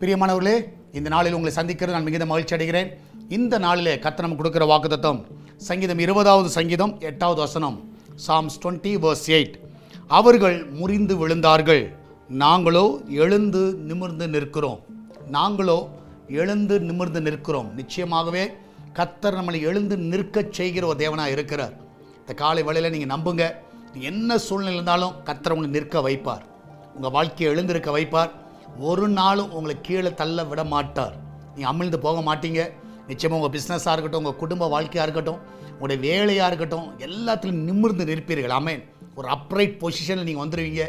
பிரியமானவர்களே, இந்த நாளில் உங்களை சந்திக்கிறது நான் மிகுந்த மகிழ்ச்சி அடைகிறேன். இந்த நாளிலே கர்த்தர் நமக்கு கொடுக்கிற வாக்குத்தத்தம் சங்கீதம் 20வது சங்கீதம் 8வது வசனம், Psalms 20 verse 8. அவர்கள் முறிந்து விழுந்தார்கள், நாங்களோ எழுந்து நிமிர்ந்து நிற்கிறோம். நாங்களோ எழுந்து நிமிர்ந்து நிற்கிறோம். நிச்சயமாகவே கர்த்தர் நம்மளை எழுந்து நிற்கச் செய்கிற ஒரு தேவனாக இருக்கிறார். இந்த காலை வேளையில் நீங்கள் நம்புங்க, என்ன சூழ்நிலை இருந்தாலும் கர்த்தர் உங்களை நிற்க வைப்பார். உங்கள் வாழ்க்கையை எழுந்திருக்க வைப்பார். ஒரு நாளும் உங்களை கீழே தள்ள விட மாட்டார். நீங்கள் அமிழ்ந்து போக மாட்டீங்க. நிச்சயமாக உங்கள் பிஸ்னஸாக இருக்கட்டும், உங்கள் குடும்ப வாழ்க்கையாக இருக்கட்டும், உங்களுடைய வேலையாக இருக்கட்டும், எல்லாத்துலையும் நிமிர்ந்து நிற்பீர்கள். ஆமென். ஒரு அப்ரைட் பொசிஷனில் நீங்கள் வந்துடுவீங்க,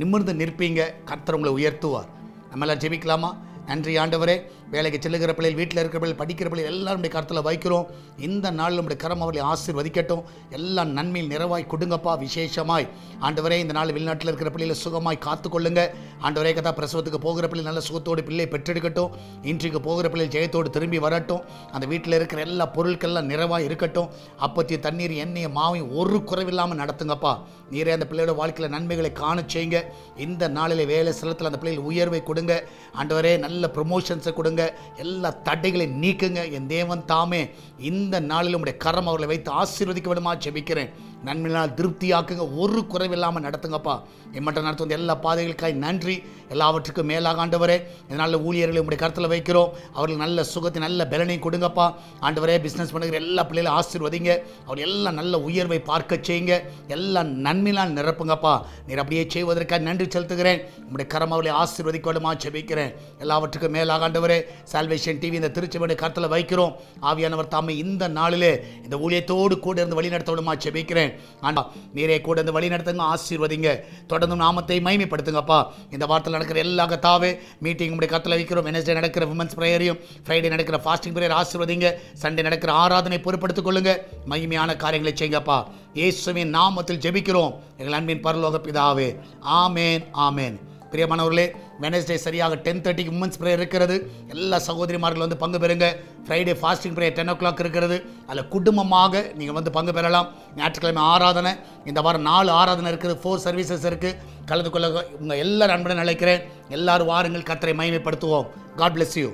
நிமிர்ந்து நிற்பீங்க. கர்த்தர் உங்களை உயர்த்துவார். நம்ம எல்லாம் ஜெபிக்கலாமா? நன்றி ஆண்டவரே, வேலைக்கு செல்லுகிற பிள்ளைகள், வீட்டில் இருக்கிற பிள்ளைகள், படிக்கிற பிள்ளைகள் எல்லாருடைய கருத்தில் வைக்கிறோம். இந்த நாளில் நம்முடைய கரம் அவர்களை ஆசீர்வதிக்கட்டும். எல்லாம் நன்மையில் நிறைவாய் கொடுங்கப்பா. விசேஷமாய் ஆண்டவரே, இந்த நாள் வெளிநாட்டில் இருக்கிற பிள்ளைகளை சுகமாய் காத்துக்கொள்ளுங்க. ஆண்டவரே, கதா பிரசவத்துக்கு போகிற பிள்ளைகள் நல்ல சுகத்தோடு பிள்ளை பெற்றெடுக்கட்டும். இன்றைக்கு போகிற பிள்ளைகள் ஜெயத்தோடு திரும்பி வரட்டும். அந்த வீட்டில் இருக்கிற எல்லா பொருட்கள்லாம் நிறைவாக இருக்கட்டும். அப்பத்திய தண்ணீர், எண்ணெய், மாவையும் ஒரு குறைவில்லாமல் நடத்துங்கப்பா. நீரே அந்த பிள்ளையோட வாழ்க்கையில் நன்மைகளை காண செய்யுங்க. இந்த நாளில் வேலை ஸ்தலத்தில் அந்த பிள்ளைகள் உயர்வை கொடுங்க. ஆண்டவரே, நல்ல ப்ரொமோஷன்ஸை கொடுங்க. எல்லா தடைகளை நீக்குங்க. என் தேவன் தாமே இந்த நாளில் உங்களுடைய கரம் அவர்களை வைத்து ஆசீர்வதிக்க விடுமா ஜெபிக்கிறேன். நன்மையினால் திருப்தியாக்குங்க. ஒரு குறைவில்லாமல் நடத்துங்கப்பா. எம்மட்ட நடத்தும் எல்லா பாதைகளுக்காய் நன்றி. எல்லாவற்றுக்கும் மேலாக ஆண்டவரே, இதனால் ஊழியர்களை உங்களுடைய கருத்தில் வைக்கிறோம். அவர்களுக்கு நல்ல சுகத்தை, நல்ல பலனை கொடுங்கப்பா. ஆண்டவரே, பிஸ்னஸ் பண்ணுகிற எல்லா பிள்ளைகளும் ஆசீர்வதிங்க. அவர் எல்லாம் நல்ல உயர்வை பார்க்க செய்யுங்க. எல்லாம் நன்மையினால் நிரப்புங்கப்பா. நீர் அப்படியே செய்வதற்காக நன்றி செலுத்துகிறேன். உங்களுடைய கரம் அவர்களை ஆசீர்வதிக்க விடுமா ஜெபிக்கிறேன். எல்லாவற்றுக்கும் மேலாக ஆண்டவரே, சால்வேஷன் டிவி இந்த திருச்சபையுடைய கருத்தில் வைக்கிறோம். ஆவியானவர் தாமே இந்த நாளிலே இந்த ஊழியத்தோடு கூட இருந்து வழிநடத்த விடுமா ஜெபிக்கிறேன். ஆண்டா, நீரே கூட இருந்து வழி நடத்துங்க, ஆசீர்வதிங்க. தொடர்ந்து நாமத்தை மகிமைப்படுத்துங்கப்பா. இந்த வாரத்தில் நடக்கிற எல்லா கத்தாவே மீட்டிங் உடைய கருத்தில் வைக்கிறோம். வெனஸ்டே நடக்கிற விமன்ஸ் பிரேயரையும், ஃப்ரைடே நடக்கிற ஃபாஸ்டிங் பிரேயர் ஆசீர்வதிங்க. சண்டே நடக்கிற ஆராதனை பொறுப்படுத்திக் கொள்ளுங்க. மகிமையான காரியங்களை செய்யுங்கப்பா. இயேசுவின் நாமத்தில் ஜெபிக்கிறோம் எங்கள் அன்பின் பரலோக பிதாவே. ஆமேன், ஆமேன். பிரியமானவர்களே, வெனஸ்டே சரியாக 10:30 உமன்ஸ் ப்ரேயர் இருக்கிறது. எல்லா சகோதரிமார்கள் வந்து பங்கு பெறுங்க. ஃப்ரைடே ஃபாஸ்டிங் ப்ரேயர் 10 o'clock இருக்கிறது. அதில் குடும்பமாக நீங்கள் வந்து பங்கு பெறலாம். ஞாயிற்றுக்கிழமை ஆராதனை, இந்த வாரம் 4 ஆராதனை இருக்குது, 4 சர்வீசஸ் இருக்குது. கலந்து கொள்ள உங்கள் எல்லாரும் அன்புடன் அழைக்கிறேன். எல்லாரும் வாருங்கள், கர்த்தரை மகிமைப்படுத்துவோம். God bless you.